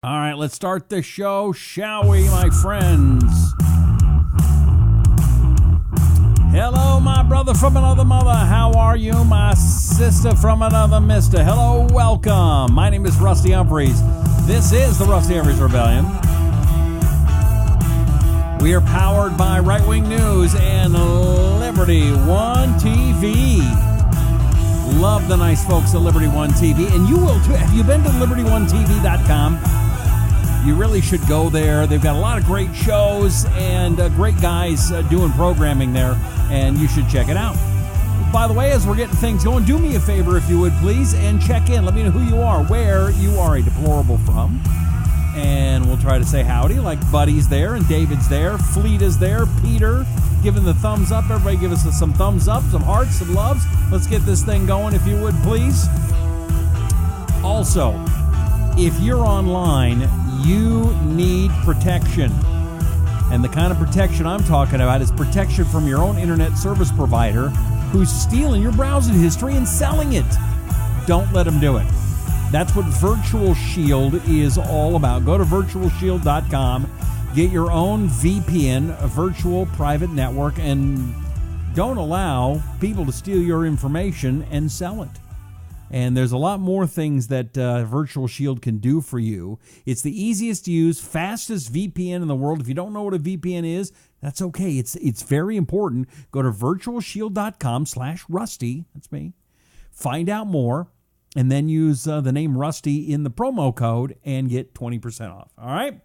All right, let's start the show, shall we, my friends? Hello, my brother from another mother. How are you, my sister from another mister? Hello, welcome. My name is Rusty Humphries. This is the Rusty Humphries Rebellion. We are powered by right-wing news and Liberty One TV. Love the nice folks at Liberty One TV, and you will too. Have you been to liberty1tv.com? You really should go there. They've got a lot of great shows and great guys doing programming there, and you should check it out. By the way, as we're getting things going, do me a favor if you would, please, and check in. Let me know who you are, where you are a deplorable from, and we'll try to say howdy, like Buddy's there, and David's there, Fleet is there, Peter giving the thumbs up. Everybody give us some thumbs up, some hearts, some loves. Let's get this thing going if you would, please. Also, if you're online, you need protection. And the kind of protection I'm talking about is protection from your own internet service provider who's stealing your browsing history and selling it. Don't let them do it. That's what Virtual Shield is all about. Go to virtualshield.com, get your own VPN, a virtual private network, and don't allow people to steal your information and sell it. And there's a lot more things that Virtual Shield can do for you. It's the easiest to use, fastest VPN in the world. If you don't know what a VPN is, that's okay. It's very important. Go to virtualshield.com/Rusty. That's me. Find out more, and then use the name Rusty in the promo code and get 20% off. All right?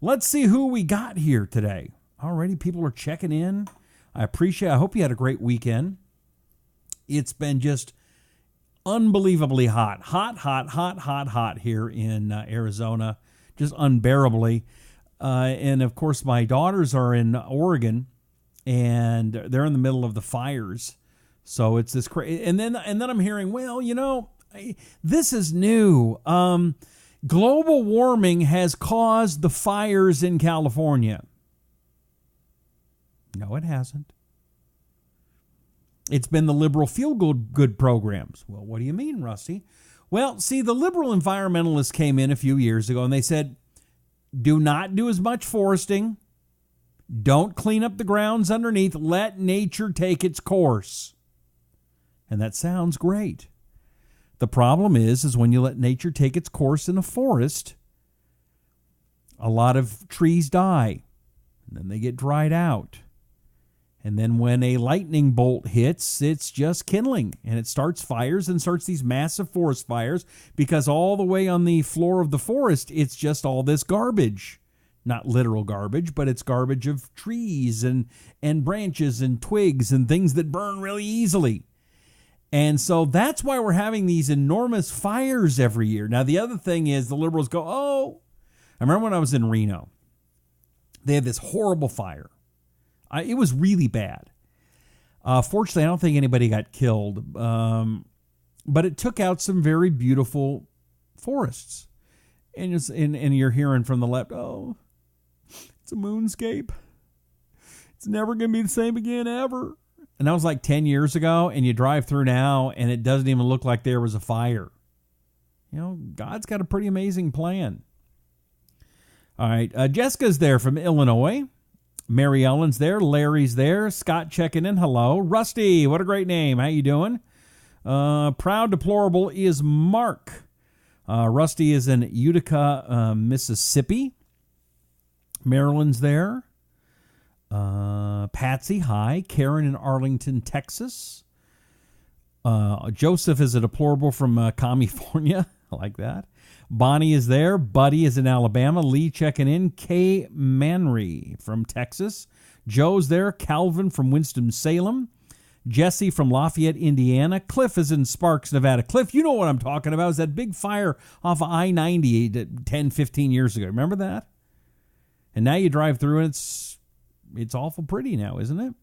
Let's see who we got here today. Already people are checking in. I hope you had a great weekend. It's been just unbelievably hot here in Arizona, just unbearably. And of course, my daughters are in Oregon, and they're in the middle of the fires. So it's this crazy. And then I'm hearing, well, this is new. Global warming has caused the fires in California. No, it hasn't. It's been the liberal feel-good programs. Well, what do you mean, Rusty? Well, see, the liberal environmentalists came in a few years ago, and they said, do not do as much foresting. Don't clean up the grounds underneath. Let nature take its course. And that sounds great. The problem is when you let nature take its course in a forest, a lot of trees die, and then they get dried out. And then when a lightning bolt hits, it's just kindling, and it starts fires and starts these massive forest fires because all the way on the floor of the forest, it's just all this garbage. Not literal garbage, but it's garbage of trees and branches and twigs and things that burn really easily. And so that's why we're having these enormous fires every year. Now, the other thing is the liberals go, oh, I remember when I was in Reno, they had this horrible fire. It was really bad. Fortunately, I don't think anybody got killed, but it took out some very beautiful forests. And you're hearing from the left, oh, it's a moonscape. It's never going to be the same again, ever. And that was like 10 years ago, and you drive through now, and it doesn't even look like there was a fire. God's got a pretty amazing plan. All right, Jessica's there from Illinois. Mary Ellen's there. Larry's there. Scott checking in. Hello. Rusty, what a great name. How you doing? Proud Deplorable is Mark. Rusty is in Utica, Mississippi. Maryland's there. Patsy, hi. Karen in Arlington, Texas. Joseph is a deplorable from California. I like that. Bonnie is there. Buddy is in Alabama. Lee checking in. Kay Manry from Texas. Joe's there. Calvin from Winston-Salem. Jesse from Lafayette, Indiana. Cliff is in Sparks, Nevada. Cliff, you know what I'm talking about. Is that big fire off of I-90 10, 15 years ago. Remember that? And now you drive through and it's awful pretty now, isn't it?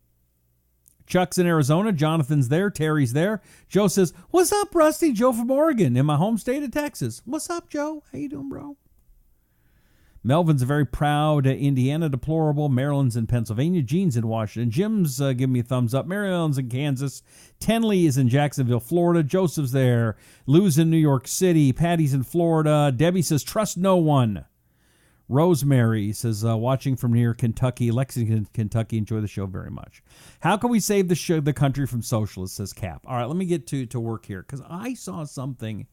Chuck's in Arizona. Jonathan's there. Terry's there. Joe says, what's up, Rusty? Joe from Oregon in my home state of Texas. What's up, Joe? How you doing, bro? Melvin's a very proud Indiana deplorable. Maryland's in Pennsylvania. Gene's in Washington. Jim's giving me a thumbs up. Mary Ellen's in Kansas. Tenley is in Jacksonville, Florida. Joseph's there. Lou's in New York City. Patty's in Florida. Debbie says, trust no one. Rosemary says, watching from near Kentucky, Lexington, Kentucky. Enjoy the show very much. How can we save the country from socialists, says Cap. All right, let me get to work here, because I saw something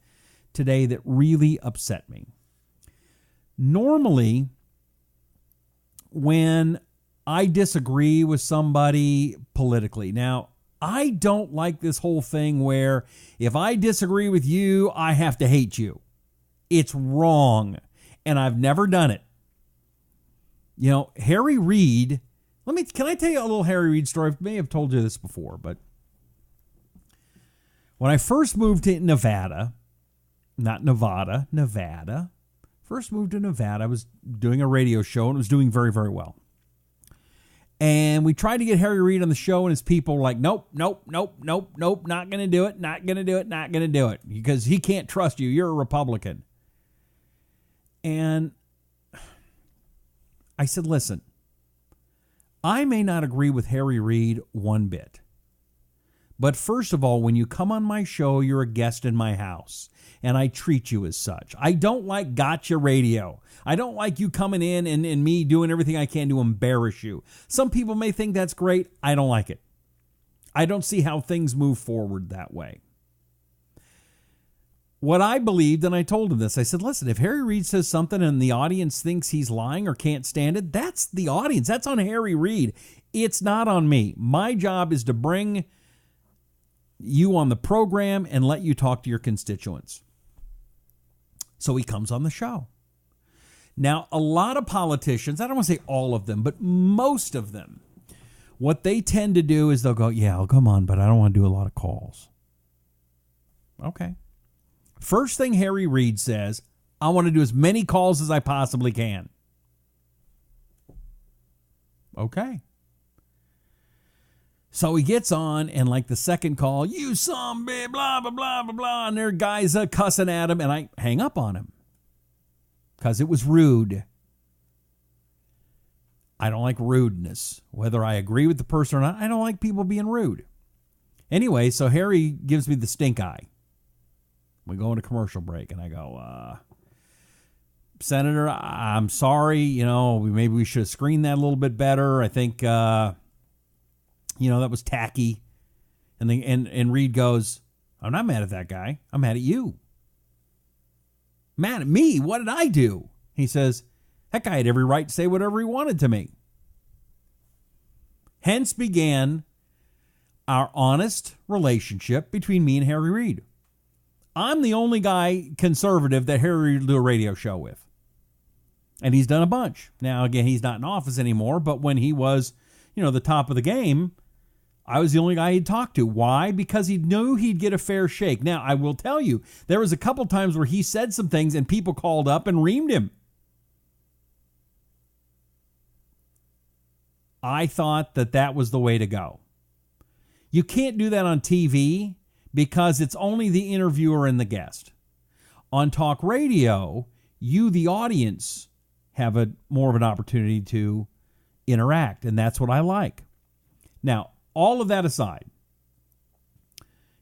today that really upset me. Normally, when I disagree with somebody politically, now, I don't like this whole thing where if I disagree with you, I have to hate you. It's wrong. And I've never done it. You know, Harry Reid, can I tell you a little Harry Reid story? I may have told you this before, but when I first moved to Nevada, first moved to Nevada, I was doing a radio show and it was doing very, very well. And we tried to get Harry Reid on the show, and his people were like, nope, not going to do it, because he can't trust you. You're a Republican. And I said, listen, I may not agree with Harry Reid one bit. But first of all, when you come on my show, you're a guest in my house, and I treat you as such. I don't like gotcha radio. I don't like you coming in and me doing everything I can to embarrass you. Some people may think that's great. I don't like it. I don't see how things move forward that way. What I believed, and I told him this, I said, listen, if Harry Reid says something and the audience thinks he's lying or can't stand it, that's the audience. That's on Harry Reid. It's not on me. My job is to bring you on the program and let you talk to your constituents. So he comes on the show. Now, a lot of politicians, I don't want to say all of them, but most of them, what they tend to do is they'll go, yeah, I'll come on, but I don't want to do a lot of calls. Okay. First thing Harry Reid says, I want to do as many calls as I possibly can. Okay. So he gets on, and like the second call, you some blah, blah, blah, blah, blah, and there are guys cussing at him, and I hang up on him because it was rude. I don't like rudeness. Whether I agree with the person or not, I don't like people being rude. Anyway, so Harry gives me the stink eye. We go into commercial break, and I go, Senator, I'm sorry. Maybe we should have screened that a little bit better. I think, that was tacky. And Reid goes, I'm not mad at that guy. I'm mad at you. Mad at me? What did I do? He says, that guy had every right to say whatever he wanted to me. Hence began our honest relationship between me and Harry Reid. I'm the only guy conservative that Harry Reid do a radio show with. And he's done a bunch. Now, again, he's not in office anymore, but when he was, the top of the game, I was the only guy he'd talk to. Why? Because he knew he'd get a fair shake. Now, I will tell you, there was a couple times where he said some things and people called up and reamed him. I thought that was the way to go. You can't do that on TV because it's only the interviewer and the guest. On talk radio, you, the audience, have more of an opportunity to interact, and that's what I like. Now, all of that aside,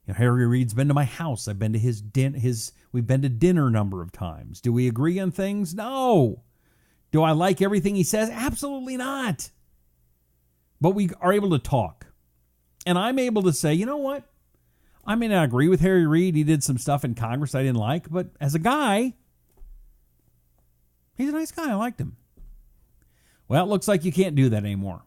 Harry Reid's been to my house. I've been to we've been to dinner a number of times. Do we agree on things? No. Do I like everything he says? Absolutely not. But we are able to talk. And I'm able to say, you know what? I may not agree with Harry Reid. He did some stuff in Congress I didn't like, but as a guy, he's a nice guy. I liked him. Well, it looks like you can't do that anymore.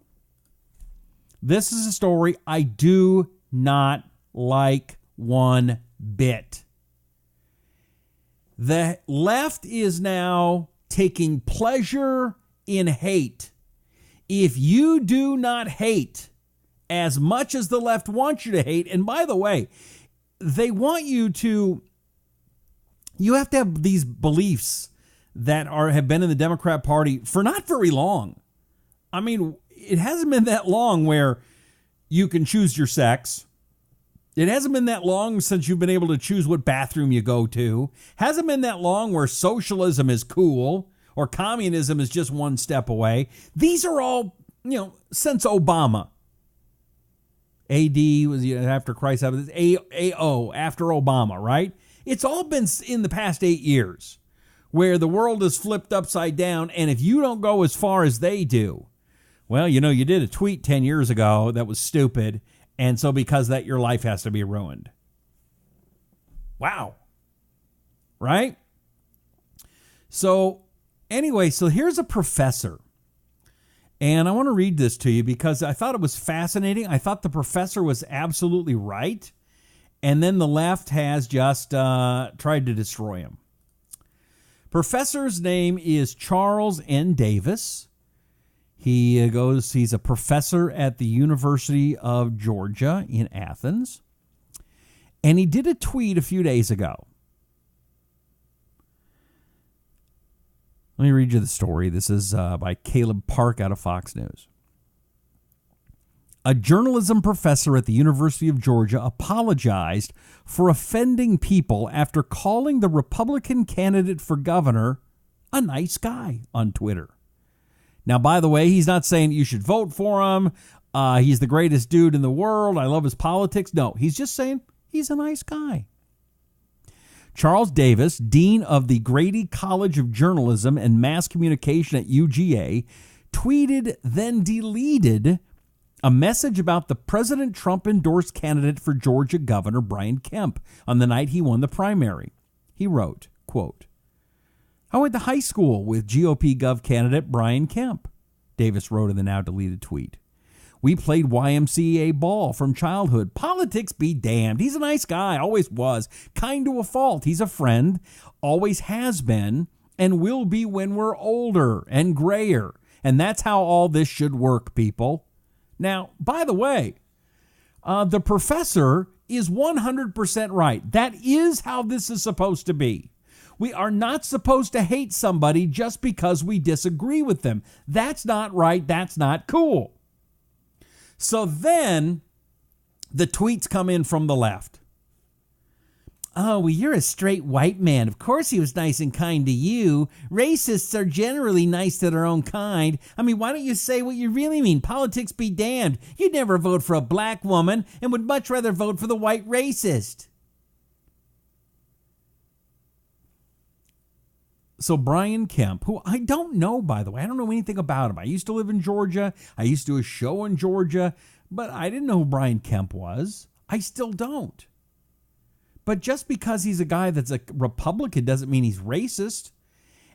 This is a story I do not like one bit. The left is now taking pleasure in hate. If you do not hate as much as the left wants you to hate, and by the way, they want you have to have these beliefs that have been in the Democrat Party for not very long. I mean, it hasn't been that long where you can choose your sex. It hasn't been that long since you've been able to choose what bathroom you go to. Hasn't been that long where socialism is cool or communism is just one step away. These are all, since Obama. AD was after Christ, AO after Obama, right? It's all been in the past 8 years where the world is flipped upside down, and if you don't go as far as they do, well, you did a tweet 10 years ago that was stupid, and so because of that, your life has to be ruined. Wow. Right? So anyway, so here's a professor. And I want to read this to you because I thought it was fascinating. I thought the professor was absolutely right. And then the left has just tried to destroy him. Professor's name is Charles N. Davis. He's a professor at the University of Georgia in Athens. And he did a tweet a few days ago. Let me read you the story. This is by Caleb Park out of Fox News. A journalism professor at the University of Georgia apologized for offending people after calling the Republican candidate for governor a nice guy on Twitter. Now, by the way, he's not saying you should vote for him. He's the greatest dude in the world. I love his politics. No, he's just saying he's a nice guy. Charles Davis, dean of the Grady College of Journalism and Mass Communication at UGA, tweeted, then deleted a message about the President Trump-endorsed candidate for Georgia Governor Brian Kemp on the night he won the primary. He wrote, quote, I went to high school with GOP Gov candidate Brian Kemp, Davis wrote in the now-deleted tweet. We played YMCA ball from childhood. Politics be damned. He's a nice guy, always was. Kind to a fault. He's a friend, always has been, and will be when we're older and grayer. And that's how all this should work, people. Now, by the way, the professor is 100% right. That is how this is supposed to be. We are not supposed to hate somebody just because we disagree with them. That's not right. That's not cool. So then the tweets come in from the left. Oh, well, you're a straight white man. Of course he was nice and kind to you. Racists are generally nice to their own kind. I mean, why don't you say what you really mean? Politics be damned. You'd never vote for a black woman and would much rather vote for the white racist. So Brian Kemp, who I don't know, by the way, I don't know anything about him. I used to live in Georgia. I used to do a show in Georgia, but I didn't know who Brian Kemp was. I still don't. But just because he's a guy that's a Republican doesn't mean he's racist.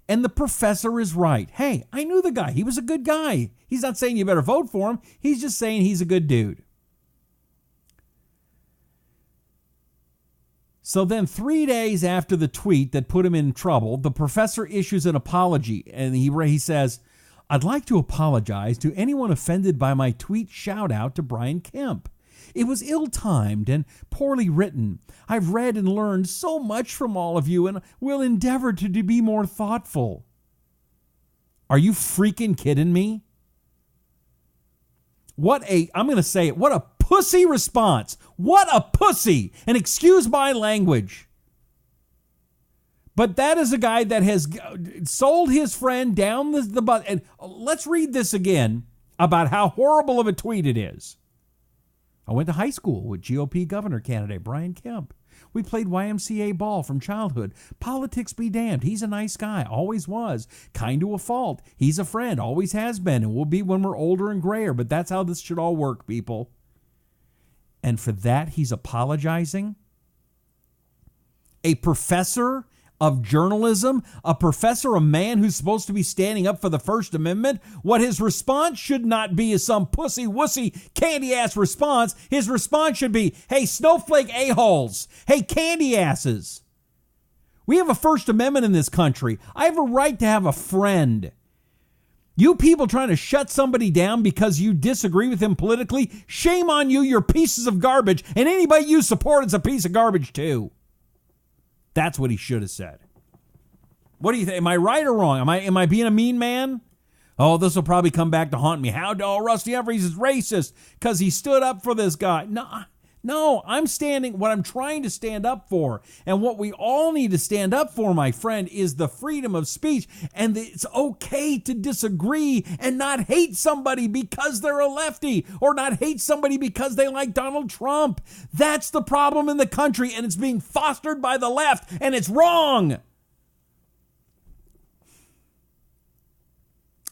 And the professor is right. Hey, I knew the guy. He was a good guy. He's not saying you better vote for him. He's just saying he's a good dude. So then 3 days after the tweet that put him in trouble, the professor issues an apology. And he says, I'd like to apologize to anyone offended by my tweet shout out to Brian Kemp. It was ill-timed and poorly written. I've read and learned so much from all of you and will endeavor to be more thoughtful. Are you freaking kidding me? I'm going to say it, what a pussy response. What a pussy. And excuse my language. But that is a guy that has sold his friend down the butt. And let's read this again about how horrible of a tweet it is. I went to high school with GOP governor candidate Brian Kemp. We played YMCA ball from childhood. Politics be damned. He's a nice guy. Always was. Kind to a fault. He's a friend. Always has been and will be when we're older and grayer. But that's how this should all work, people. And for that, he's apologizing. A professor of journalism, a man who's supposed to be standing up for the First Amendment, what his response should not be is some pussy-wussy, candy-ass response. His response should be, hey, snowflake a-holes. Hey, candy-asses. We have a First Amendment in this country. I have a right to have a friend. You people trying to shut somebody down because you disagree with him politically, shame on you, you're pieces of garbage, and anybody you support is a piece of garbage too. That's what he should have said. What do you think? Am I right or wrong? Am I being a mean man? Oh, this will probably come back to haunt me. How Rusty Humphries is racist because he stood up for this guy. No, I'm standing what I'm trying to stand up for. And what we all need to stand up for, my friend, is the freedom of speech. And it's okay to disagree and not hate somebody because they're a lefty or not hate somebody because they like Donald Trump. That's the problem in the country, and it's being fostered by the left, and it's wrong.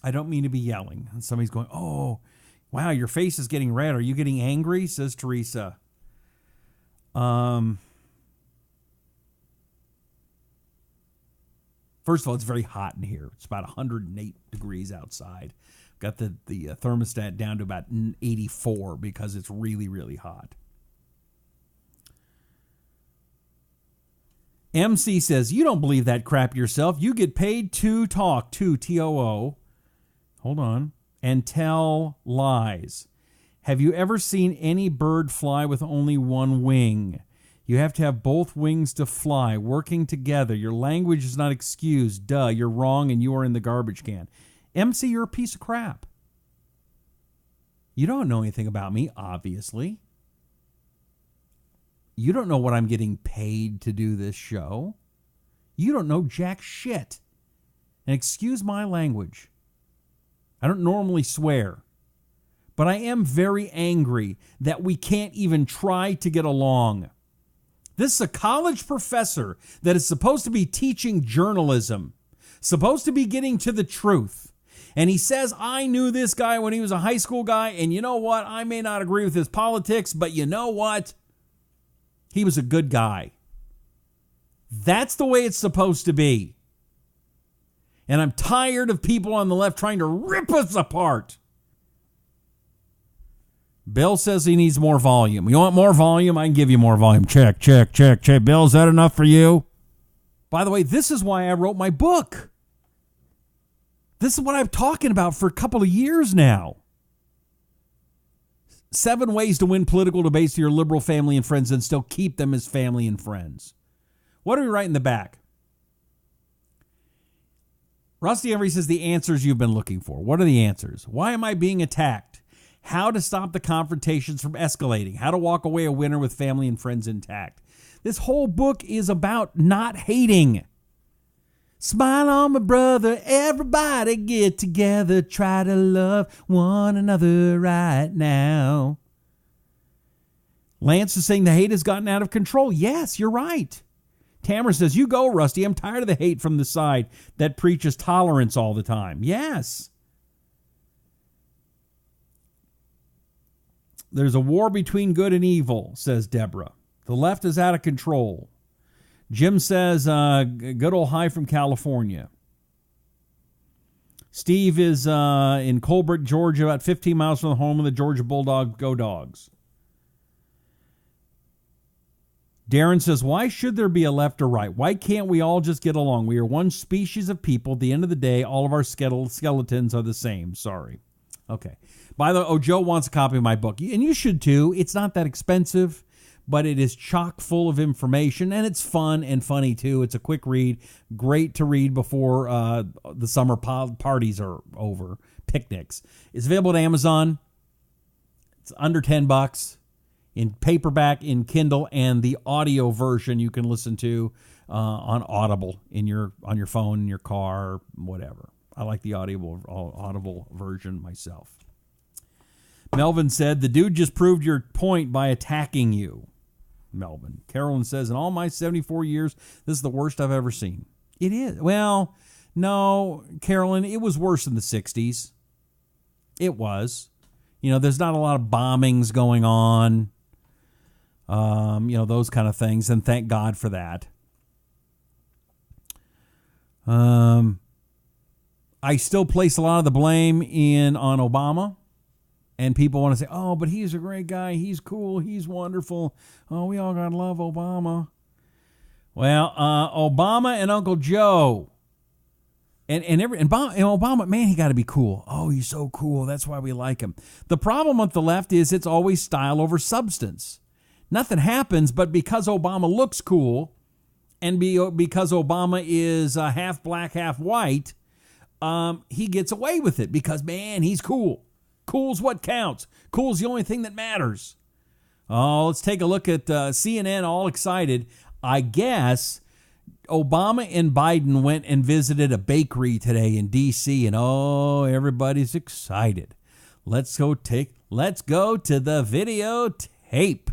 I don't mean to be yelling. And somebody's going, oh, wow, your face is getting red. Are you getting angry? Says Teresa. First of all, it's very hot in here. It's about 108 degrees outside. Got the thermostat down to about 84 because it's really, really hot. MC says, you don't believe that crap yourself. You get paid to talk, to T-O-O. Hold on. And tell lies. Have you ever seen any bird fly with only one wing? You have to have both wings to fly, working together. Your language is not excused. Duh, you're wrong and you are in the garbage can. MC, you're a piece of crap. You don't know anything about me, obviously. You don't know what I'm getting paid to do this show. You don't know jack shit. And excuse my language. I don't normally swear. But I am very angry that we can't even try to get along. This is a college professor that is supposed to be teaching journalism, supposed to be getting to the truth. And he says, I knew this guy when he was a high school guy, and you know what? I may not agree with his politics, but you know what? He was a good guy. That's the way it's supposed to be. And I'm tired of people on the left trying to rip us apart. Bill says he needs more volume. You want more volume? I can give you more volume. Check. Bill, is that enough for you? By the way, this is why I wrote my book. This is what I'm talking about for a couple of years now. 7 ways to win political debates to your liberal family and friends and still keep them as family and friends. What do we write in the back? Rusty Humphries says the answers you've been looking for. What are the answers? Why am I being attacked? How to stop the confrontations from escalating. How to walk away a winner with family and friends intact. This whole book is about not hating. Smile on my brother, everybody get together, try to love one another right now. Lance is saying the hate has gotten out of control. Yes, you're right. Tamara says, you go, Rusty. I'm tired of the hate from the side that preaches tolerance all the time. Yes. There's a war between good and evil, says Deborah. The left is out of control. Jim says, good old hi from California. Steve is in Colbert, Georgia, about 15 miles from the home of the Georgia Bulldog. Go Dogs. Darren says, why should there be a left or right? Why can't we all just get along? We are one species of people. At the end of the day, all of our skeletons are the same. Sorry. Okay. By the way, Joe wants a copy of my book, and you should too. It's not that expensive, but it is chock full of information, and it's fun and funny too. It's a quick read, great to read before the summer parties are over, picnics. It's available at Amazon. It's under $10 in paperback, in Kindle, and the audio version you can listen to on Audible on your phone, in your car, whatever. I like the audible version myself. Melvin said, the dude just proved your point by attacking you. Melvin. Carolyn says, in all my 74 years, this is the worst I've ever seen. It is. Well, no, Carolyn, it was worse in the 60s. It was. There's not a lot of bombings going on. Those kind of things, and thank God for that. I still place a lot of the blame on Obama. And people want to say, oh, but he's a great guy. He's cool. He's wonderful. Oh, we all got to love Obama. Well, Obama and Uncle Joe. And Obama, man, he got to be cool. Oh, he's so cool. That's why we like him. The problem with the left is it's always style over substance. Nothing happens, but because Obama looks cool and because Obama is half black, half white, he gets away with it because, man, he's cool. Cool's what counts. Cool's the only thing that matters. Oh, let's take a look at CNN, all excited. I guess Obama and Biden went and visited a bakery today in D.C., and everybody's excited. Let's go to the videotape.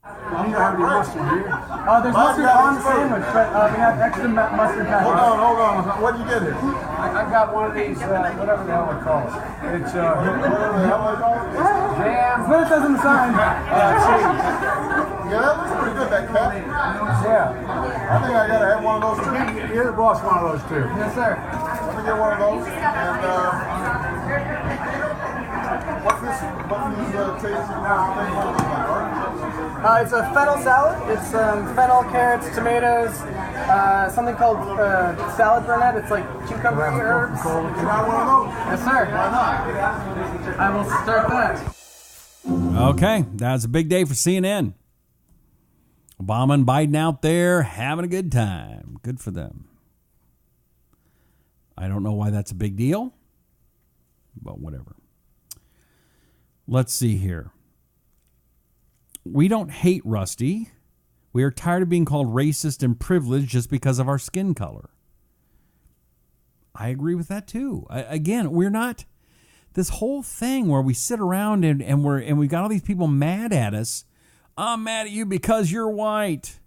I'm going to have the mustard here. There's mustard on the sandwich, but we have extra mustard packets. Hold on. What did you get here? I got one of these, whatever the hell they call it. It's, whatever the hell they call it? Jam. But it doesn't sign. Yeah, that looks pretty good, that cap. Yeah. I think I gotta have one of those too. You're the boss one of those too. Yes, sir. Let me get one of those. And what's this tasting now? It's a fennel salad. It's fennel, carrots, tomatoes, something called salad burnette. It's like cucumber herbs. You got one of those? Yes, sir. Why not? I will start that. Okay, that's a big day for CNN. Obama and Biden out there having a good time. Good for them. I don't know why that's a big deal, but whatever. Let's see here. We don't hate Rusty. We are tired of being called racist and privileged just because of our skin color. I agree with that too. Again, we're not this whole thing where we sit around and we got all these people mad at us. I'm mad at you because you're white.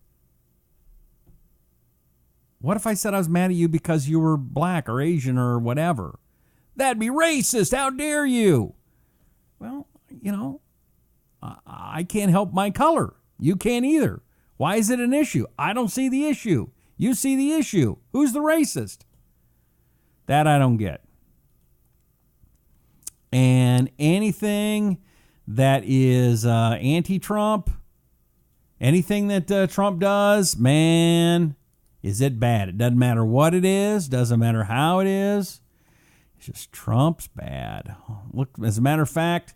What if I said I was mad at you because you were black or Asian or whatever? That'd be racist. How dare you? Well, you know, I can't help my color. You can't either. Why is it an issue? I don't see the issue. You see the issue. Who's the racist? That I don't get. And anything that is anti-Trump, anything that Trump does, man, is it bad? It doesn't matter what it is. Doesn't matter how it is. It's just Trump's bad. Look, as a matter of fact,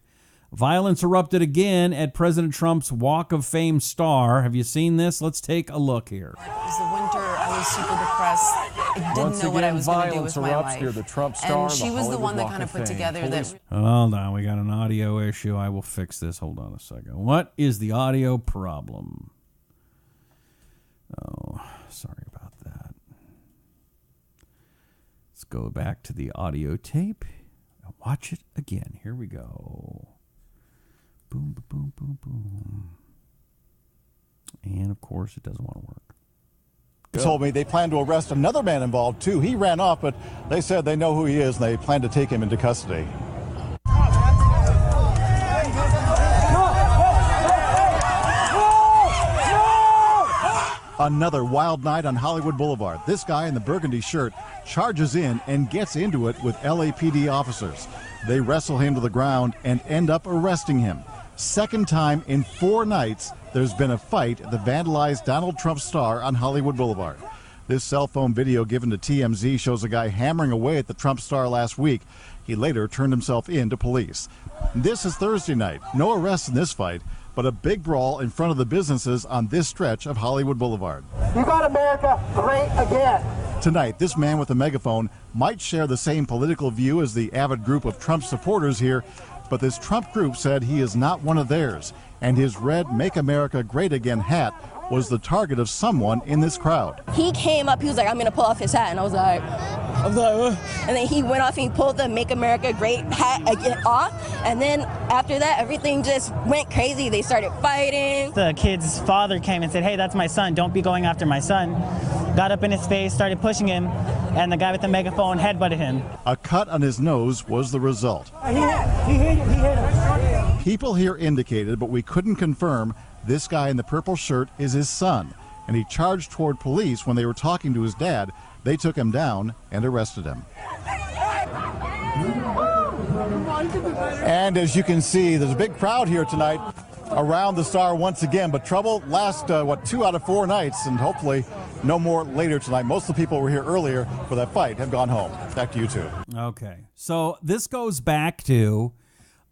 violence erupted again at President Trump's Walk of Fame star. Have you seen this? Let's take a look here. It was the winter. I was super depressed. I didn't know what I was going to do with my life. Near the Trump star, and she was the one that kind of put together that. Hold on, we got an audio issue. I will fix this. Hold on a second. What is the audio problem? Oh, sorry about that. Let's go back to the audio tape and watch it again. Here we go. Boom, boom, boom, boom. And, of course, it doesn't want to work. They told me they plan to arrest another man involved, too. He ran off, but they said they know who he is, and they plan to take him into custody. Another wild night on Hollywood Boulevard. This guy in the burgundy shirt charges in and gets into it with LAPD officers. They wrestle him to the ground and end up arresting him. Second time in 4 nights, there's been a fight at the vandalized Donald Trump star on Hollywood Boulevard. This cell phone video given to TMZ shows a guy hammering away at the Trump star last week. He later turned himself in to police. This is Thursday night. No arrests in this fight, but a big brawl in front of the businesses on this stretch of Hollywood Boulevard. You got America great again. Tonight, this man with a megaphone might share the same political view as the avid group of Trump supporters here, but this Trump group said he is not one of theirs, and his red Make America Great Again hat was the target of someone in this crowd. He came up, he was like, I'm gonna pull off his hat, and I was like, and then he went off and he pulled the Make America Great hat again off, and then after that, everything just went crazy. They started fighting. The kid's father came and said, hey, that's my son, don't be going after my son. Got up in his face, started pushing him, and the guy with the megaphone headbutted him. A cut on his nose was the result. He hit him. People here indicated, but we couldn't confirm, this guy in the purple shirt is his son, and he charged toward police when they were talking to his dad. They took him down and arrested him. And as you can see, there's a big crowd here tonight around the star once again, but trouble last, 2 out of 4 nights, and hopefully no more later tonight. Most of the people who were here earlier for that fight have gone home. Back to you two. Okay, so this goes back to,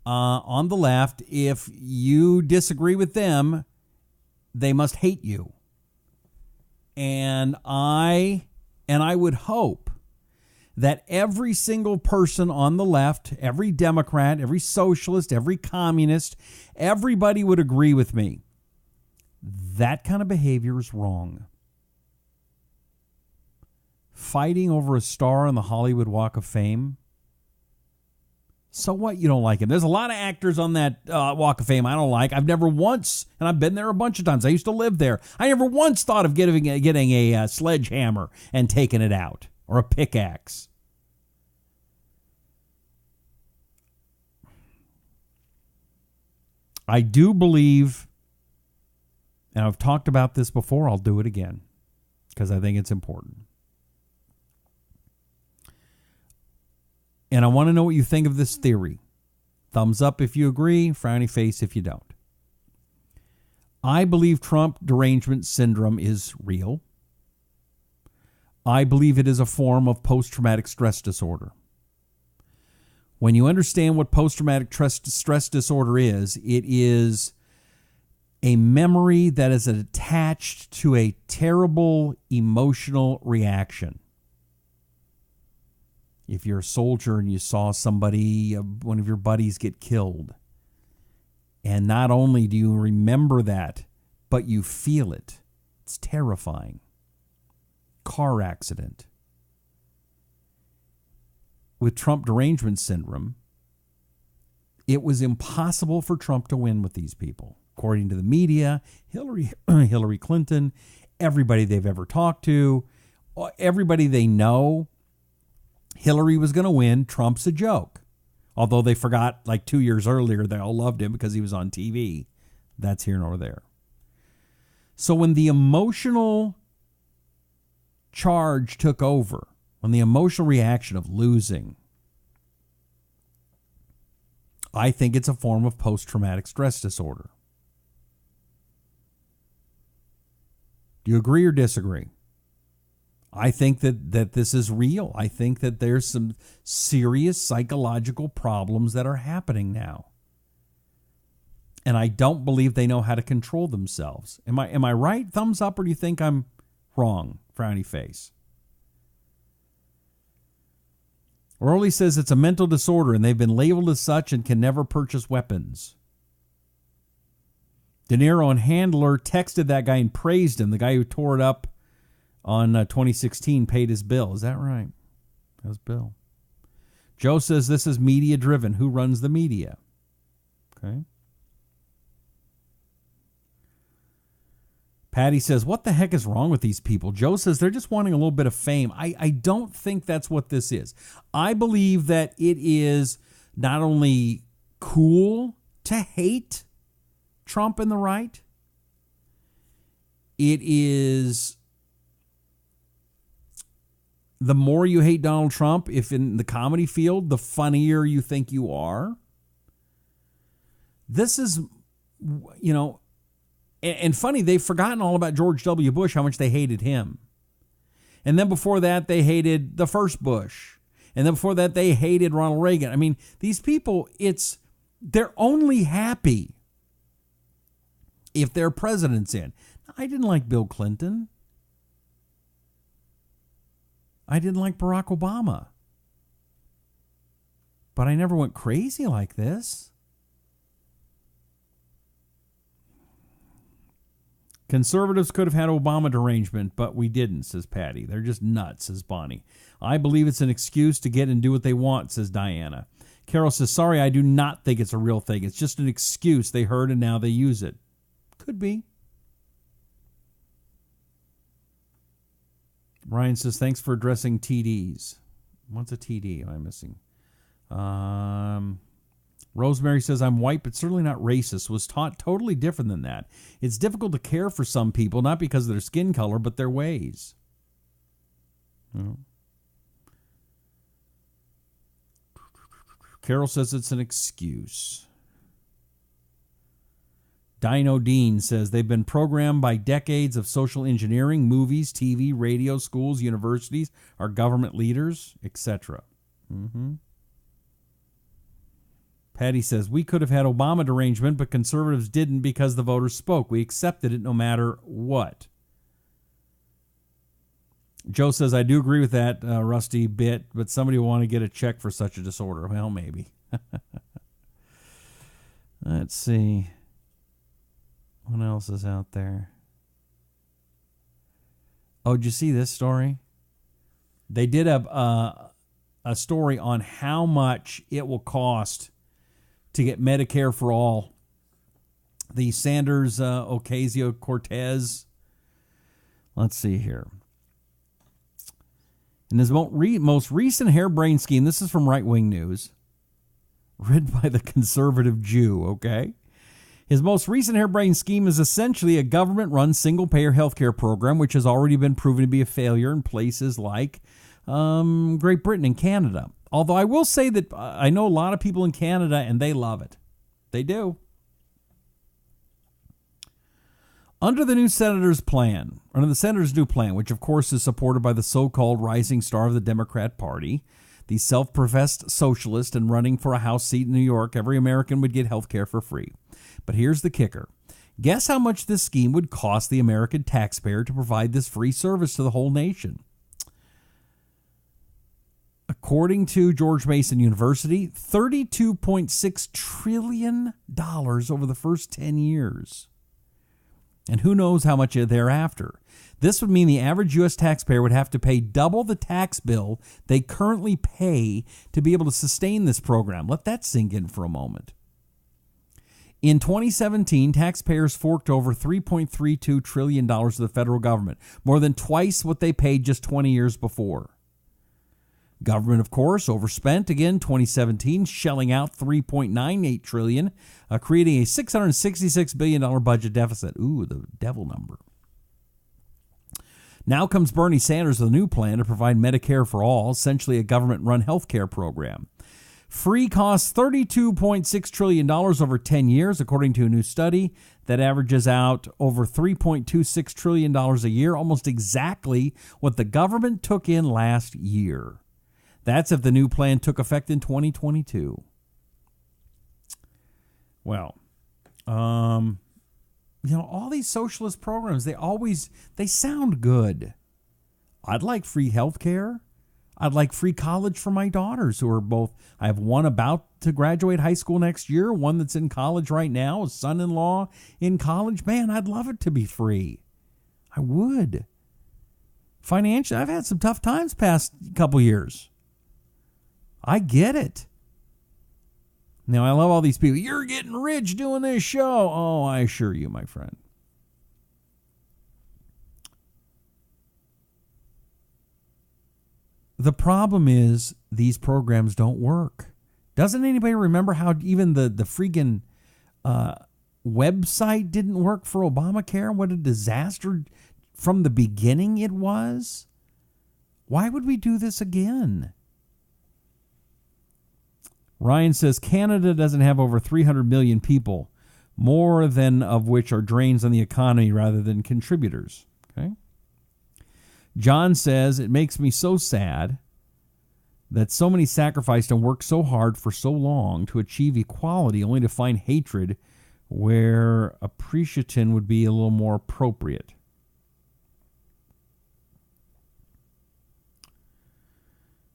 on the left, if you disagree with them, they must hate you. And I would hope that every single person on the left, every Democrat, every socialist, every communist, everybody would agree with me. That kind of behavior is wrong. Fighting over a star on the Hollywood Walk of Fame. So what? You don't like him. There's a lot of actors on that Walk of Fame I don't like. I've never once, and I've been there a bunch of times. I used to live there. I never once thought of getting a sledgehammer and taking it out, or a pickaxe. I do believe, and I've talked about this before, I'll do it again because I think it's important. And I want to know what you think of this theory. Thumbs up if you agree, frowny face if you don't. I believe Trump derangement syndrome is real. I believe it is a form of post-traumatic stress disorder. When you understand what post-traumatic stress disorder is, it is a memory that is attached to a terrible emotional reaction. If you're a soldier and you saw somebody, one of your buddies get killed, and not only do you remember that, but you feel it. It's terrifying. Car accident. With Trump derangement syndrome, it was impossible for Trump to win with these people. According to the media, Hillary Clinton, everybody they've ever talked to, everybody they know, Hillary was going to win. Trump's a joke. Although they forgot like 2 years earlier, they all loved him because he was on TV. That's here nor there. So when the emotional charge took over, when the emotional reaction of losing, I think it's a form of post-traumatic stress disorder. Do you agree or disagree? I think that this is real. I think that there's some serious psychological problems that are happening now. And I don't believe they know how to control themselves. Am I right? Thumbs up, or do you think I'm wrong? Frowny face. Orly says it's a mental disorder and they've been labeled as such and can never purchase weapons. De Niro and Handler texted that guy and praised him. The guy who tore it up on 2016 paid his bill. Is that right? That was Bill. Joe says this is media driven. Who runs the media? Okay. Patty says, what the heck is wrong with these people? Joe says they're just wanting a little bit of fame. I don't think that's what this is. I believe that it is not only cool to hate Trump and the right, it is the more you hate Donald Trump, if in the comedy field, the funnier you think you are. This is, you know, and funny, they've forgotten all about George W. Bush, how much they hated him. And then before that, they hated the first Bush. And then before that, they hated Ronald Reagan. I mean, these people, they're only happy if their president's in. I didn't like Bill Clinton. I didn't like Barack Obama. But I never went crazy like this. Conservatives could have had Obama derangement, but we didn't, says Patty. They're just nuts, says Bonnie. I believe it's an excuse to get and do what they want, says Diana. Carol says, sorry, I do not think it's a real thing. It's just an excuse they heard and now they use it. Could be. Ryan says, thanks for addressing TDs. What's a TD? Am I missing? Rosemary says, I'm white, but certainly not racist. Was taught totally different than that. It's difficult to care for some people, not because of their skin color, but their ways. No. Carol says it's an excuse. Dino Dean says they've been programmed by decades of social engineering, movies, TV, radio, schools, universities, our government leaders, etc. Patty says, we could have had Obama derangement, but conservatives didn't because the voters spoke. We accepted it no matter what. Joe says, I do agree with that, Rusty bit, but somebody will want to get a check for such a disorder. Well, maybe. Let's see. What else is out there? Oh, did you see this story? They did a story on how much it will cost to get Medicare for all. The Sanders Ocasio-Cortez. Let's see here. In his most recent harebrained scheme, this is from Right Wing News, written by the conservative Jew, okay? His most recent harebrained scheme is essentially a government-run single-payer healthcare program, which has already been proven to be a failure in places like Great Britain and Canada. Although I will say that I know a lot of people in Canada, and they love it. They do. Under the new senator's plan, under the senator's new plan, which of course is supported by the so-called rising star of the Democrat Party, the self-professed socialist and running for a House seat in New York, every American would get health care for free. But here's the kicker. Guess how much this scheme would cost the American taxpayer to provide this free service to the whole nation? According to George Mason University, $32.6 trillion over the first 10 years. And who knows how much thereafter. This would mean the average U.S. taxpayer would have to pay double the tax bill they currently pay to be able to sustain this program. Let that sink in for a moment. In 2017, taxpayers forked over $3.32 trillion to the federal government, more than twice what they paid just 20 years before. Government, of course, overspent again 2017, shelling out $3.98 trillion, creating a $666 billion budget deficit. Ooh, the devil number. Now comes Bernie Sanders with a new plan to provide Medicare for all, essentially a government-run health care program. Free costs $32.6 trillion over 10 years, according to a new study that averages out over $3.26 trillion a year, almost exactly what the government took in last year. That's if the new plan took effect in 2022. Well, all these socialist programs, they sound good. I'd like free health care. I'd like free college for my daughters who are both, I have one about to graduate high school next year, one that's in college right now, a son-in-law in college. Man, I'd love it to be free. I would. Financially, I've had some tough times past couple years. I get it. Now, I love all these people. You're getting rich doing this show. Oh, I assure you, my friend. The problem is these programs don't work. Doesn't anybody remember how even the freaking website didn't work for Obamacare? What a disaster from the beginning it was. Why would we do this again? Ryan says Canada doesn't have over 300 million people, more than of which are drains on the economy rather than contributors. Okay. John says, it makes me so sad that so many sacrificed and worked so hard for so long to achieve equality only to find hatred where appreciation would be a little more appropriate.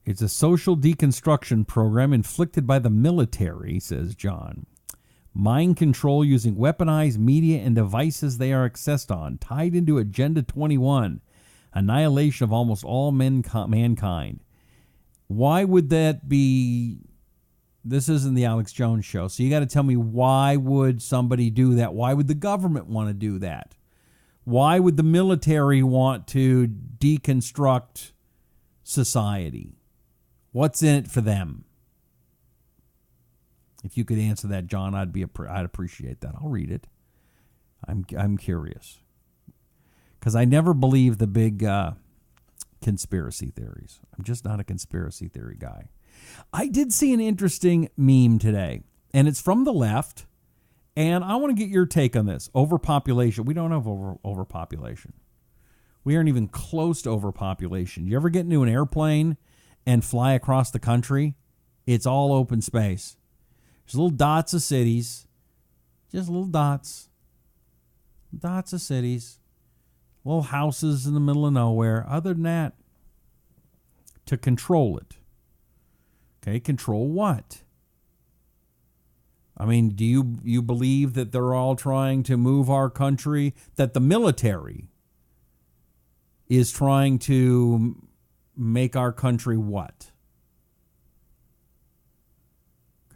It's a social deconstruction program inflicted by the military, says John. Mind control using weaponized media and devices they are accessed on, tied into Agenda 21, annihilation of almost all mankind. Why would that be? This isn't the Alex Jones show, so you got to tell me, why would somebody do that? Why would the government want to do that? Why would the military want to deconstruct society? What's in it for them? If you could answer that, John, I'd appreciate that. I'll read it. I'm curious, because I never believe the big conspiracy theories. I'm just not a conspiracy theory guy. I did see an interesting meme today, and it's from the left, and I want to get your take on this. Overpopulation. We don't have overpopulation. We aren't even close to overpopulation. You ever get into an airplane and fly across the country? It's all open space. There's little dots of cities. Just little dots. Dots of cities. Little houses in the middle of nowhere. Other than that, to control it. Okay, control what? I mean, do you believe that they're all trying to move our country, that the military is trying to make our country what?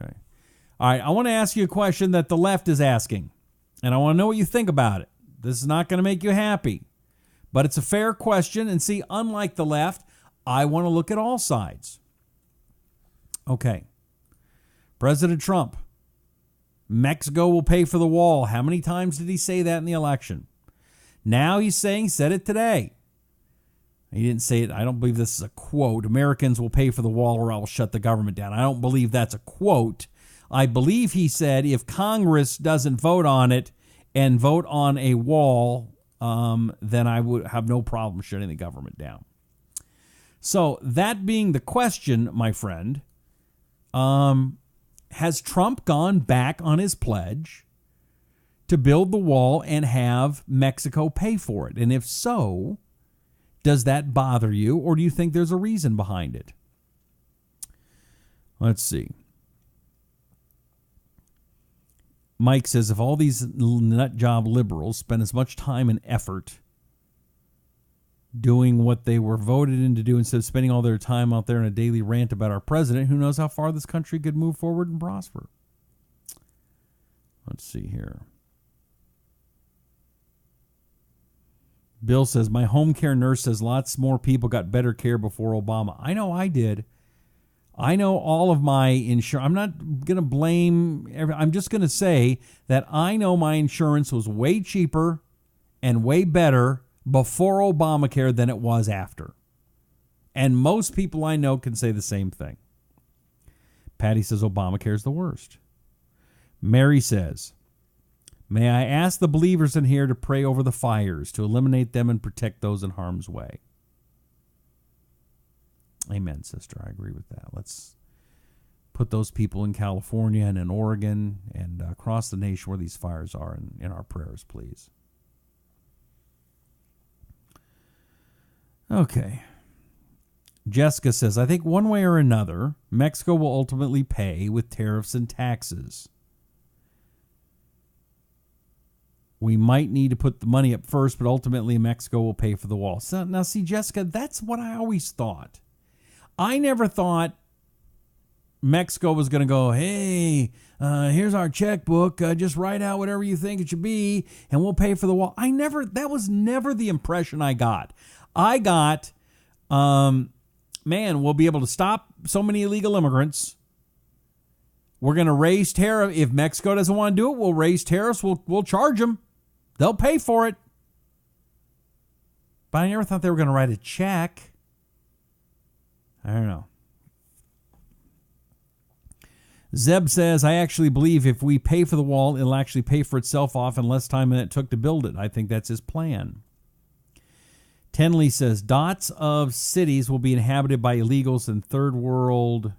Okay. All right, I want to ask you a question that the left is asking, and I want to know what you think about it. This is not going to make you happy, but it's a fair question, and see, unlike the left, I want to look at all sides. Okay. President Trump Mexico will pay for the wall. How many times did he say that in the election? Now he's saying, said it today. He didn't say it. I don't believe this is a quote. Americans will pay for the wall or I will shut the government down. I don't believe that's a quote. I believe he said if Congress doesn't vote on it and vote on a wall, then I would have no problem shutting the government down. So that being the question, my friend, has Trump gone back on his pledge to build the wall and have Mexico pay for it? And if so, does that bother you, or do you think there's a reason behind it? Let's see. Mike says, if all these nut job liberals spend as much time and effort doing what they were voted in to do instead of spending all their time out there in a daily rant about our president, who knows how far this country could move forward and prosper? Let's see here. Bill says, my home care nurse says lots more people got better care before Obama. I know I did. I know all of my insurance. I'm not going to blame. I'm just going to say that I know my insurance was way cheaper and way better before Obamacare than it was after. And most people I know can say the same thing. Patty says Obamacare is the worst. Mary says, may I ask the believers in here to pray over the fires, to eliminate them and protect those in harm's way? Amen, sister. I agree with that. Let's put those people in California and in Oregon and across the nation where these fires are in our prayers, please. Okay. Jessica says, I think one way or another, Mexico will ultimately pay with tariffs and taxes. We might need to put the money up first, but ultimately Mexico will pay for the wall. So, now, see, Jessica, that's what I always thought. I never thought Mexico was going to go, hey, here's our checkbook. Just write out whatever you think it should be, and we'll pay for the wall. That was never the impression I got. I got, man, we'll be able to stop so many illegal immigrants. We're going to raise tariff. If Mexico doesn't want to do it, we'll raise tariffs. We'll charge them. They'll pay for it. But I never thought they were going to write a check. I don't know. Zeb says, I actually believe if we pay for the wall, it'll actually pay for itself off in less time than it took to build it. I think that's his plan. Tenley says, dots of cities will be inhabited by illegals in third world.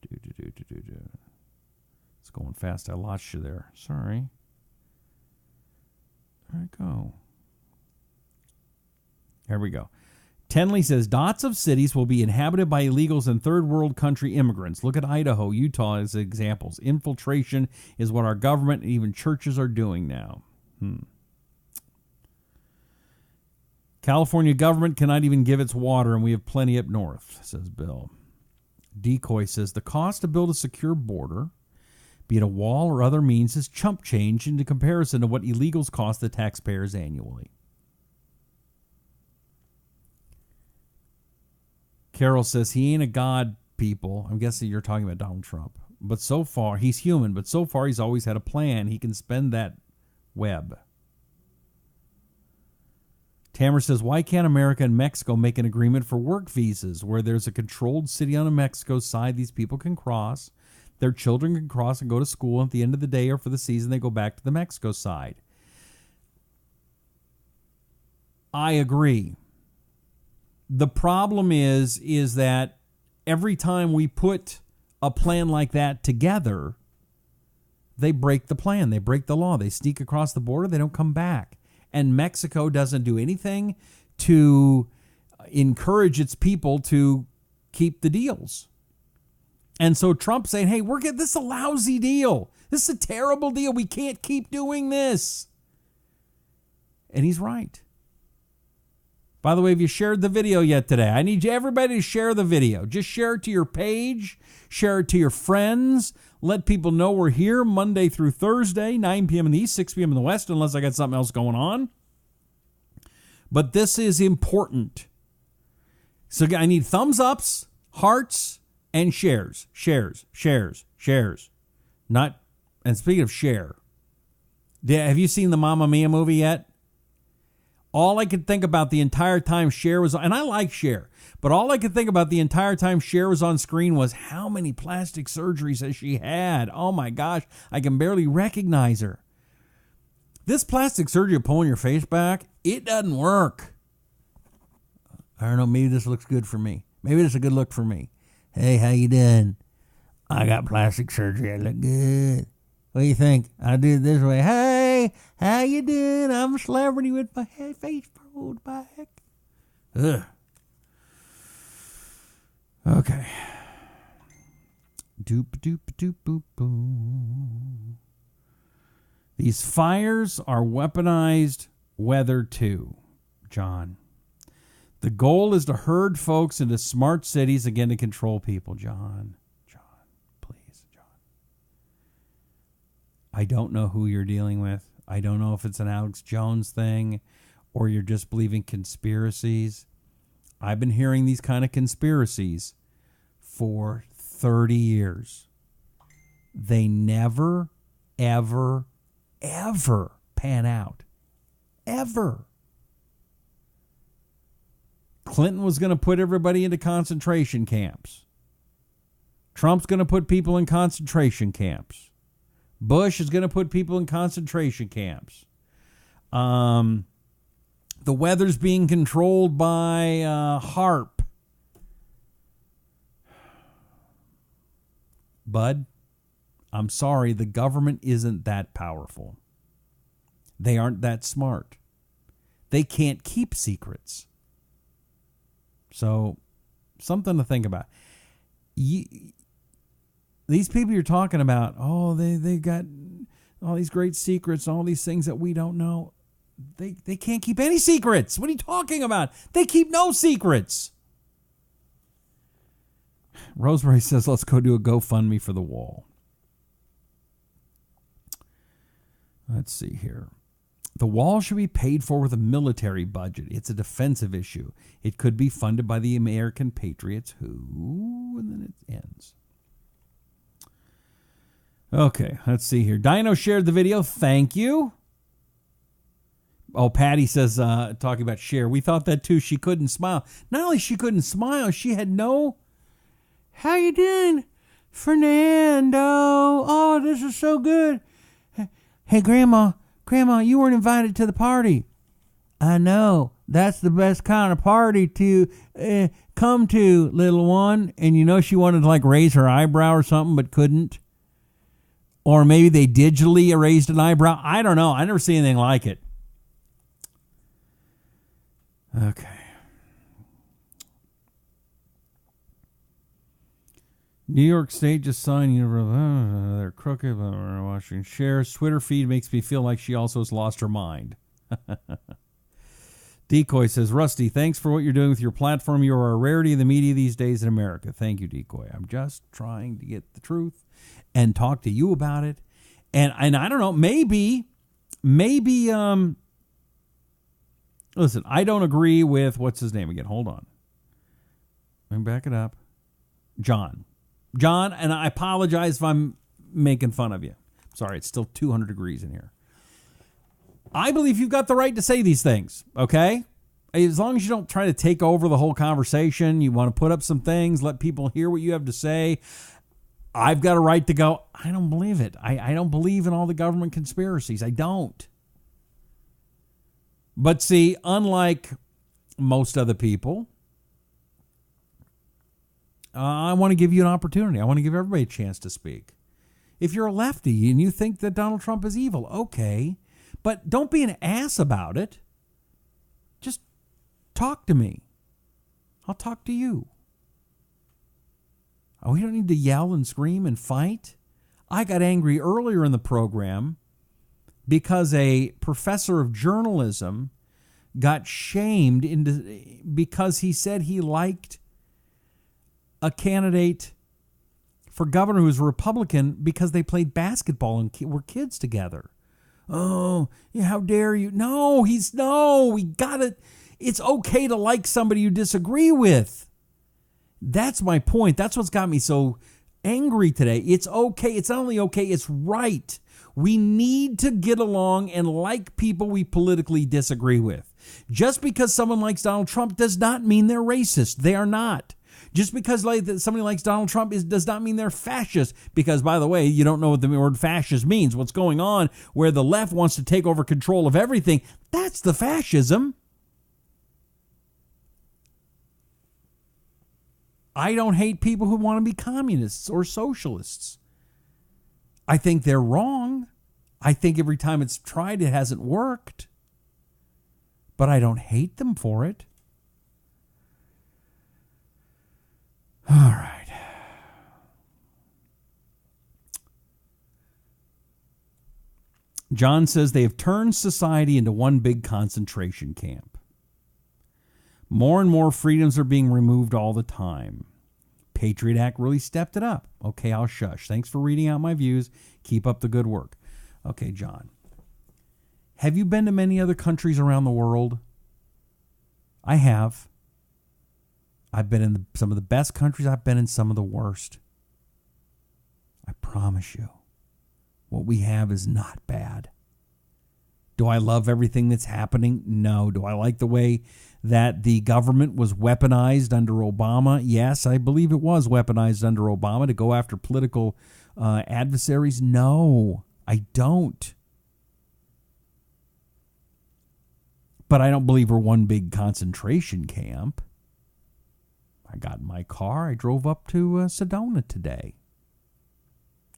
It's going fast. I lost you there. Sorry. There I go. There we go. Tenley says, dots of cities will be inhabited by illegals and third world country immigrants. Look at Idaho, Utah as examples. Infiltration is what our government and even churches are doing now. California government cannot even give its water, and we have plenty up north, says Bill. Decoy says, the cost to build a secure border, be it a wall or other means, is chump change in comparison to what illegals cost the taxpayers annually. Carol says, he ain't a god, people. I'm guessing you're talking about Donald Trump. But so far, he's human, but so far he's always had a plan. He can spend that web. Tamara says, why can't America and Mexico make an agreement for work visas where there's a controlled city on Mexico's side these people can cross, their children can cross and go to school, and at the end of the day or for the season they go back to the Mexico side? I agree. The problem is that every time we put a plan like that together, they break the plan. They break the law. They sneak across the border. They don't come back. And Mexico doesn't do anything to encourage its people to keep the deals. And so Trump's saying, hey, this is a lousy deal. This is a terrible deal. We can't keep doing this. And he's right. By the way, have you shared the video yet today? I need everybody to share the video. Just share it to your page. Share it to your friends. Let people know we're here Monday through Thursday, 9 p.m. in the East, 6 p.m. in the West, unless I got something else going on. But this is important. So I need thumbs ups, hearts, and shares. Shares. Not And speaking of Cher, have you seen the Mamma Mia movie yet? All I could think about the entire time Cher was on, and I like Cher, but all I could think about the entire time Cher was on screen was how many plastic surgeries has she had? Oh my gosh, I can barely recognize her. This plastic surgery of pulling your face back, it doesn't work. I don't know, maybe this looks good for me. Maybe this is a good look for me. Hey, how you doing? I got plastic surgery, I look good. What do you think? I do it this way. Hey, how you doing? I'm a celebrity with my face pulled back. Ugh. Okay. Doop doop doop boop boom. These fires are weaponized weather too, John. The goal is to herd folks into smart cities again to control people, John. I don't know who you're dealing with. I don't know if it's an Alex Jones thing or you're just believing conspiracies. I've been hearing these kind of conspiracies for 30 years. They never, ever, ever pan out. Ever. Clinton was going to put everybody into concentration camps. Trump's going to put people in concentration camps. Bush is going to put people in concentration camps. The weather's being controlled by HARP. Bud, I'm sorry, the government isn't that powerful. They aren't that smart. They can't keep secrets. So, something to think about. These people you're talking about, they got all these great secrets, all these things that we don't know. They can't keep any secrets. What are you talking about? They keep no secrets. Rosemary says, let's go do a GoFundMe for the wall. Let's see here. The wall should be paid for with a military budget. It's a defensive issue. It could be funded by the American patriots who, and then it ends. Okay, let's see here. Dino shared the video. Thank you. Oh, Patty says, talking about Cher, we thought that too. She couldn't smile. Not only she couldn't smile, she had no, how you doing, Fernando? Oh, this is so good. Hey, Grandma, you weren't invited to the party. I know. That's the best kind of party to come to, little one. And you know she wanted to like raise her eyebrow or something, but couldn't. Or maybe they digitally erased an eyebrow. I don't know. I never seen anything like it. Okay. New York State just signed they're crooked. Watching Cher's Twitter feed makes me feel like she also has lost her mind. Decoy says, Rusty, thanks for what you're doing with your platform. You are a rarity in the media these days in America. Thank you, Decoy. I'm just trying to get the truth and talk to you about it. And I don't know, maybe, listen, I don't agree with, what's his name again? Hold on. Let me back it up. John, and I apologize if I'm making fun of you. Sorry, it's still 200 degrees in here. I believe you've got the right to say these things, okay? As long as you don't try to take over the whole conversation, you want to put up some things, let people hear what you have to say. I've got a right to go, I don't believe it. I don't believe in all the government conspiracies. I don't. But see, unlike most other people, I want to give you an opportunity. I want to give everybody a chance to speak. If you're a lefty and you think that Donald Trump is evil, okay. But don't be an ass about it. Just talk to me. I'll talk to you. Oh, we don't need to yell and scream and fight. I got angry earlier in the program because a professor of journalism got shamed because he said he liked a candidate for governor who was a Republican because they played basketball and were kids together. Oh, yeah, how dare you? No, we got it. It's okay to like somebody you disagree with. That's my point. That's what's got me so angry today. It's okay. It's not only okay, it's right. We need to get along and like people we politically disagree with. Just because someone likes Donald Trump does not mean they're racist. They are not. Just because somebody likes Donald Trump does not mean they're fascist. Because, by the way, you don't know what the word fascist means. What's going on where the left wants to take over control of everything, that's the fascism. I don't hate people who want to be communists or socialists. I think they're wrong. I think every time it's tried, it hasn't worked. But I don't hate them for it. All right. John says they have turned society into one big concentration camp. More and more freedoms are being removed all the time. Patriot Act really stepped it up. Okay, I'll shush. Thanks for reading out my views. Keep up the good work. Okay, John. Have you been to many other countries around the world? I have. I've been in some of the best countries. I've been in some of the worst. I promise you, what we have is not bad. Do I love everything that's happening? No. Do I like the way that the government was weaponized under Obama? Yes, I believe it was weaponized under Obama to go after political adversaries. No, I don't. But I don't believe we're one big concentration camp. I got in my car. I drove up to Sedona today.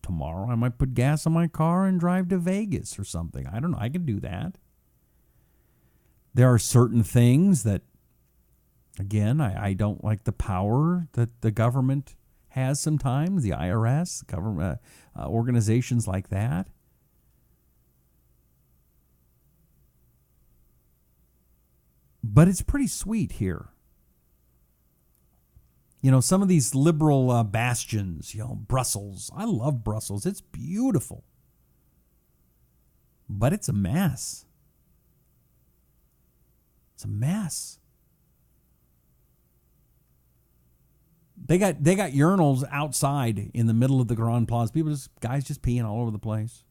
Tomorrow I might put gas in my car and drive to Vegas or something. I don't know. I can do that. There are certain things that, again, I don't like the power that the government has sometimes, the IRS, government organizations like that. But it's pretty sweet here. You know, some of these liberal bastions, Brussels. I love Brussels. It's beautiful. But it's a mess. It's a mess. They got urinals outside in the middle of the Grand Plaza. Guys just peeing all over the place.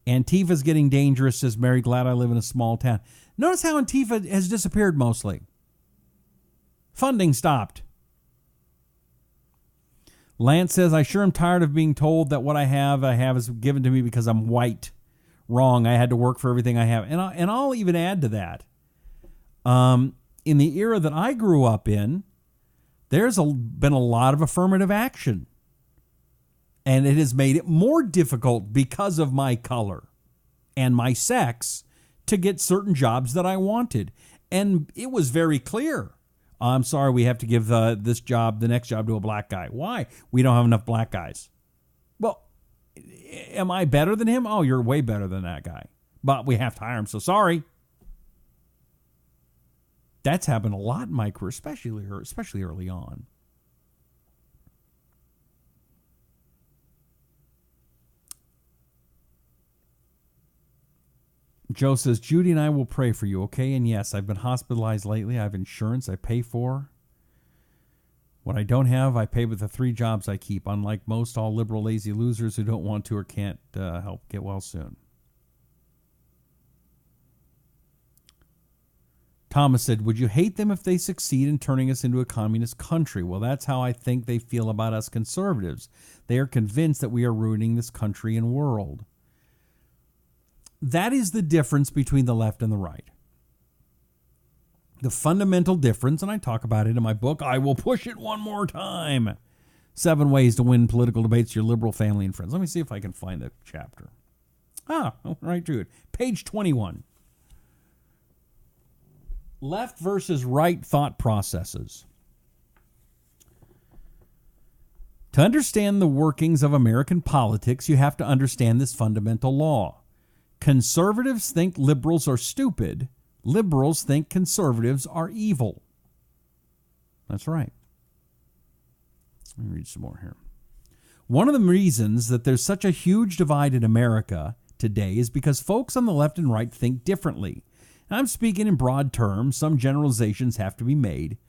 Antifa's getting dangerous, says Mary. Glad I live in a small town. Notice how Antifa has disappeared mostly. Funding stopped. Lance says, I sure am tired of being told that what I have is given to me because I'm white. Wrong. I had to work for everything I have. And I'll even add to that. In the era that I grew up in, there's been a lot of affirmative action. And it has made it more difficult because of my color and my sex to get certain jobs that I wanted. And it was very clear. I'm sorry, we have to give the next job to a black guy. Why? We don't have enough black guys. Well, am I better than him? Oh, you're way better than that guy. But we have to hire him, so sorry. That's happened a lot in my career, especially early on. Joe says, Judy and I will pray for you, okay? And yes, I've been hospitalized lately. I have insurance I pay for. What I don't have, I pay with the 3 jobs I keep, unlike most all liberal lazy losers who don't want to or can't help get well soon. Thomas said, would you hate them if they succeed in turning us into a communist country? Well, that's how I think they feel about us conservatives. They are convinced that we are ruining this country and world. That is the difference between the left and the right. The fundamental difference, and I talk about it in my book, I will push it one more time. 7 ways to win political debates, your liberal family and friends. Let me see if I can find the chapter. Right to it. Page 21. Left versus right thought processes. To understand the workings of American politics, you have to understand this fundamental law. Conservatives think liberals are stupid. Liberals think conservatives are evil. That's right. Let me read some more here. One of the reasons that there's such a huge divide in America today is because folks on the left and right think differently. And I'm speaking in broad terms. Some generalizations have to be made.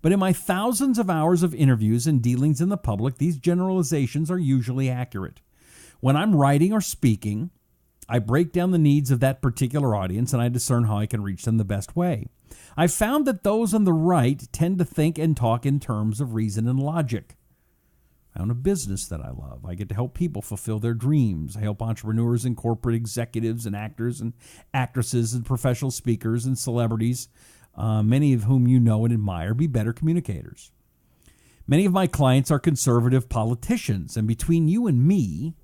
But in my thousands of hours of interviews and dealings in the public, these generalizations are usually accurate. When I'm writing or speaking, I break down the needs of that particular audience and I discern how I can reach them the best way. I've found that those on the right tend to think and talk in terms of reason and logic. I own a business that I love. I get to help people fulfill their dreams. I help entrepreneurs and corporate executives and actors and actresses and professional speakers and celebrities, many of whom you know and admire, be better communicators. Many of my clients are conservative politicians, and between you and me,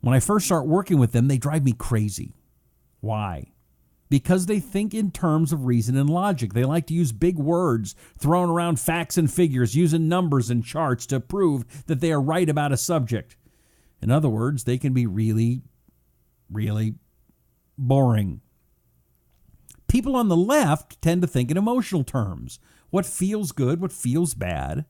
when I first start working with them, they drive me crazy. Why? Because they think in terms of reason and logic. They like to use big words, throwing around facts and figures, using numbers and charts to prove that they are right about a subject. In other words, they can be really, really boring. People on the left tend to think in emotional terms. What feels good, what feels bad.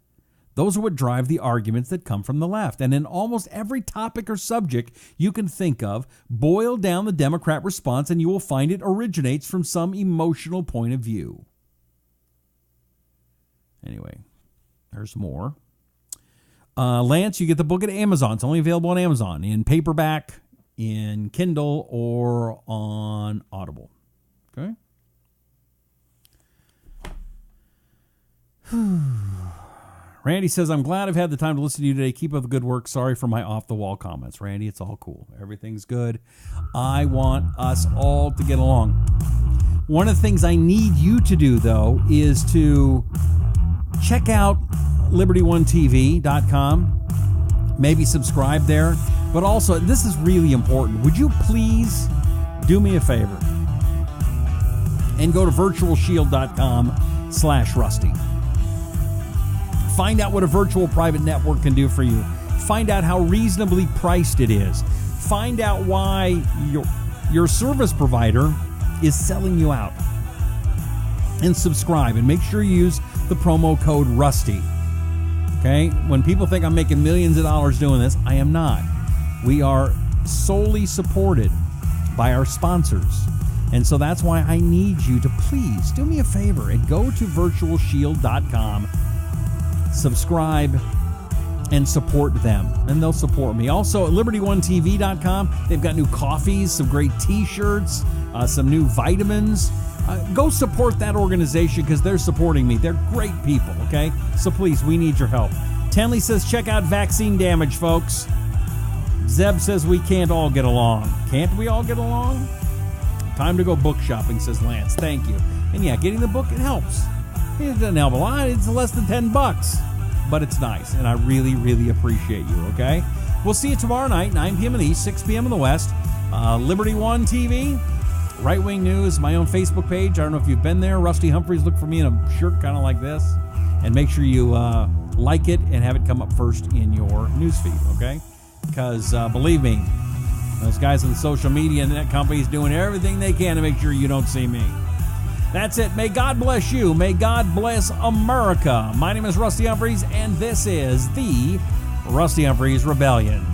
Those are what drive the arguments that come from the left. And in almost every topic or subject you can think of, boil down the Democrat response and you will find it originates from some emotional point of view. Anyway, there's more. Lance, you get the book at Amazon. It's only available on Amazon in paperback, in Kindle, or on Audible. Okay? Randy says, I'm glad I've had the time to listen to you today. Keep up the good work. Sorry for my off-the-wall comments. Randy, it's all cool. Everything's good. I want us all to get along. One of the things I need you to do, though, is to check out liberty1tv.com. Maybe subscribe there. But also, this is really important. Would you please do me a favor and go to virtualshield.com/Rusty. Find out what a virtual private network can do for you. Find out how reasonably priced it is. Find out why your service provider is selling you out. And subscribe. And make sure you use the promo code RUSTY. Okay? When people think I'm making millions of dollars doing this, I am not. We are solely supported by our sponsors. And so that's why I need you to please do me a favor and go to virtualshield.com. Subscribe and support them, and they'll support me. Also at liberty1tv.com, they've got new coffees, some great t-shirts, some new vitamins. Go support that organization because they're supporting me. They're great people, okay? So please, we need your help. Tenley says, check out Vaccine Damage, folks. Zeb says we can't all get along. Can't we all get along? Time to go book shopping, says Lance. Thank you. And yeah, getting the book, it helps. It doesn't help a lot. It's less than $10, but it's nice, and I really, really appreciate you, okay? We'll see you tomorrow night, 9 p.m. in the East, 6 p.m. in the West. Liberty One TV, Right Wing News, my own Facebook page. I don't know if you've been there. Rusty Humphries, look for me in a shirt kind of like this. And make sure you like it and have it come up first in your newsfeed, okay? Because believe me, those guys in the social media and that company's doing everything they can to make sure you don't see me. That's it. May God bless you. May God bless America. My name is Rusty Humphries, and this is the Rusty Humphries Rebellion.